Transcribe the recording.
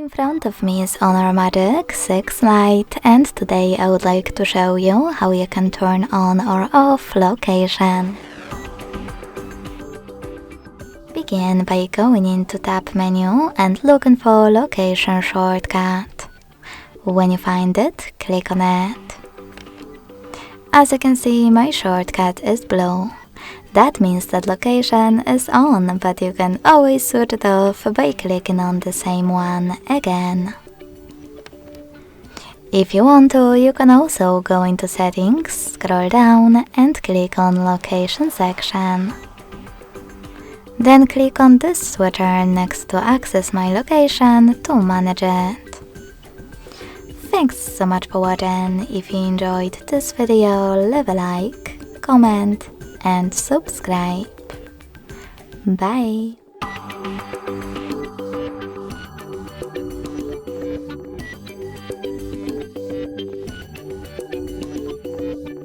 In front of me is Honor Magic 6 Lite, and today I would like to show you how you can turn on or off location. Begin by going into tab menu and looking for location shortcut. When you find it, click on it. As you can see, my shortcut is blue. That means that location is on, but you can always switch it off by clicking on the same one again. If you want to, you can also go into settings, scroll down and click on location section. Then click on this switcher next to access my location to manage it. Thanks so much for watching. If you enjoyed this video, leave a like, comment and subscribe. Bye!